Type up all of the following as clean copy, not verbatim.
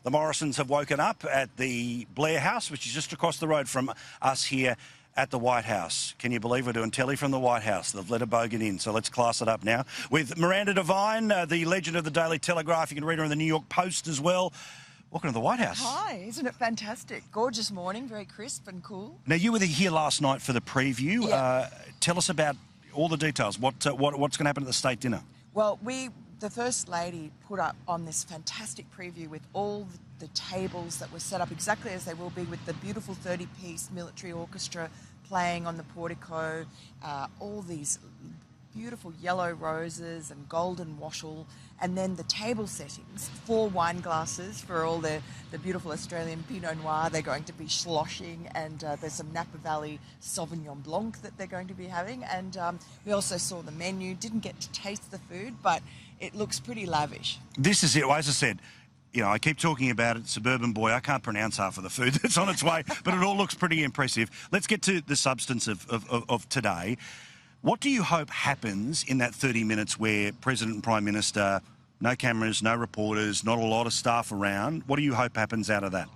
The Morrisons have woken up at the Blair House, which is just across the road from us here at the White House. Can you believe we're doing telly from the White House? They've let a bogan in, so let's class it up now. With Miranda Devine, the legend of the Daily Telegraph. You can read her in the New York Post as well. Welcome to the White House. Hi, isn't it fantastic? Gorgeous morning, very crisp and cool. Now, you were here last night for the preview. Yeah. Tell us about all the details. What's going to happen at the state dinner? Well, the First Lady put up on this fantastic preview with all the tables that were set up exactly as they will be, with the beautiful 30-piece military orchestra playing on the portico, all these beautiful yellow roses and golden wattle, and then the table settings, 4 wine glasses for all the beautiful Australian Pinot Noir they're going to be sloshing, and there's some Napa Valley Sauvignon Blanc that they're going to be having, and we also saw the menu. Didn't get to taste the food, but it looks pretty lavish. This is it. As I said, you know, I keep talking about it, suburban boy. I can't pronounce half of the food that's on its way, but it all looks pretty impressive. Let's get to the substance of today. What do you hope happens in that 30 minutes where President and Prime Minister, no cameras, no reporters, not a lot of staff around? What do you hope happens out of that?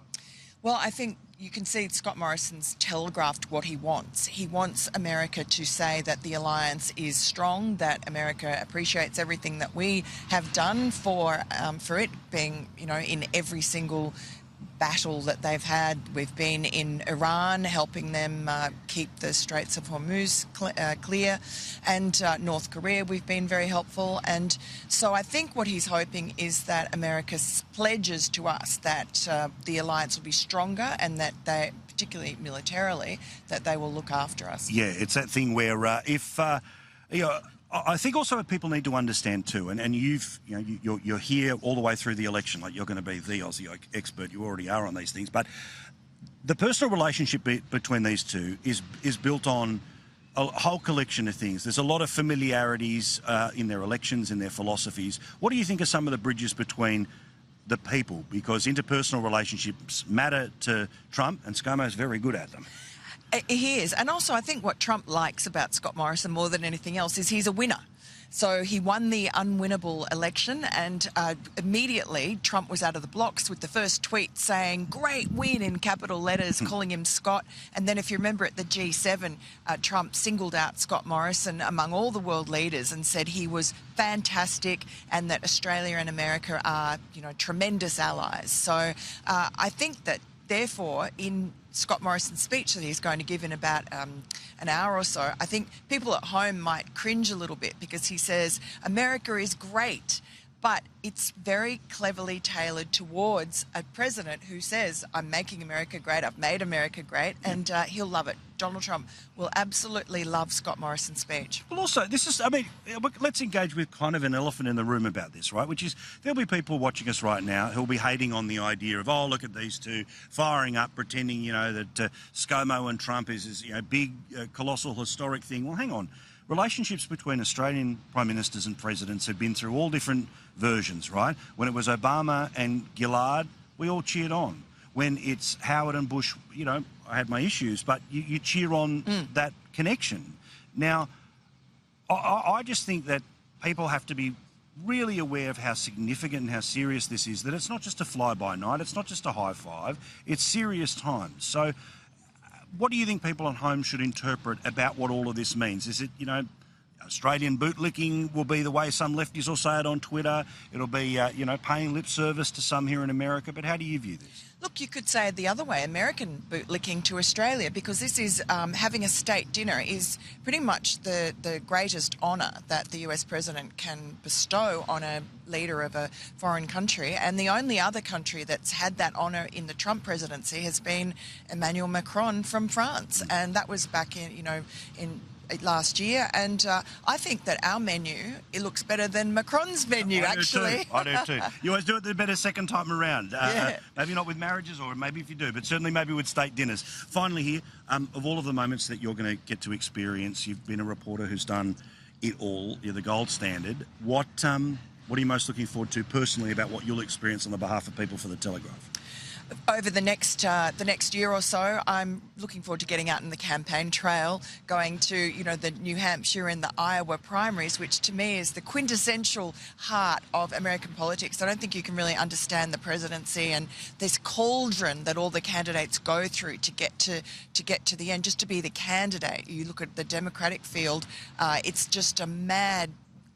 Well, I think you can see Scott Morrison's telegraphed what he wants. He wants America to say that the alliance is strong, that America appreciates everything that we have done for it being, you know, in every single battle that they've had. We've been in Iran helping them keep the Straits of Hormuz clear, and North Korea we've been very helpful. And so I think what he's hoping is that America pledges to us that the alliance will be stronger, and that they, particularly militarily, that they will look after us. Yeah, it's that thing where I think also people need to understand too, and you're here all the way through the election, like you're going to be the Aussie expert. You already are on these things, but the personal relationship between these two is built on a whole collection of things. There's a lot of familiarities in their elections, in their philosophies. What do you think are some of the bridges between the people? Because interpersonal relationships matter to Trump, and ScoMo's very good at them. He is. And also I think what Trump likes about Scott Morrison more than anything else is he's a winner. So he won the unwinnable election, and immediately Trump was out of the blocks with the first tweet saying, "Great win," in capital letters, calling him Scott. And then if you remember at the G7, Trump singled out Scott Morrison among all the world leaders and said he was fantastic, and that Australia and America are, you know, tremendous allies. So I think that therefore in Scott Morrison's speech that he's going to give in about an hour or so, I think people at home might cringe a little bit, because he says America is great, but it's very cleverly tailored towards a president who says, I'm making America great, I've made America great, and he'll love it. Donald Trump will absolutely love Scott Morrison's speech. Well, also, let's engage with kind of an elephant in the room about this, right? Which is, there'll be people watching us right now who'll be hating on the idea of, oh, look at these two firing up, pretending, you know, that ScoMo and Trump is you know, big, colossal, historic thing. Well, hang on. Relationships between Australian Prime Ministers and Presidents have been through all different versions, right? When it was Obama and Gillard, we all cheered on. When it's Howard and Bush, you know, I had my issues, but you cheer on that connection. Now, I just think that people have to be really aware of how significant and how serious this is, that it's not just a fly-by-night, it's not just a high five, it's serious times. So what do you think people at home should interpret about what all of this means? Is it, you know, Australian bootlicking will be the way some lefties will say it on Twitter. It'll be, you know, paying lip service to some here in America. But how do you view this? Look, you could say it the other way, American bootlicking to Australia, because this is having a state dinner is pretty much the greatest honour that the US president can bestow on a leader of a foreign country. And the only other country that's had that honour in the Trump presidency has been Emmanuel Macron from France. And that was back in, you know, in last year, and I think that our menu, it looks better than Macron's menu, actually. I do too. You always do it the better second time around. Yeah. Maybe not with marriages, or maybe if you do, but certainly maybe with state dinners. Finally here, of all of the moments that you're going to get to experience, you've been a reporter who's done it all. You're the gold standard. What are you most looking forward to personally about what you'll experience on the behalf of people for the Telegraph? Over the next year or so, I'm looking forward to getting out in the campaign trail, going to, the New Hampshire and the Iowa primaries, which to me is the quintessential heart of American politics. I don't think you can really understand the presidency and this cauldron that all the candidates go through to get to the end, just to be the candidate. You look at the Democratic field, it's just a mad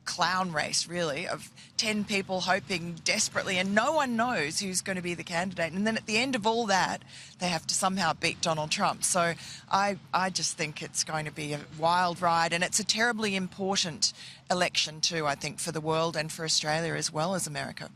clown race, really, of 10 people hoping desperately, and no one knows who's going to be the candidate. And then at the end of all that, they have to somehow beat Donald Trump. So I just think it's going to be a wild ride, and it's a terribly important election too, I think, for the world and for Australia as well as America.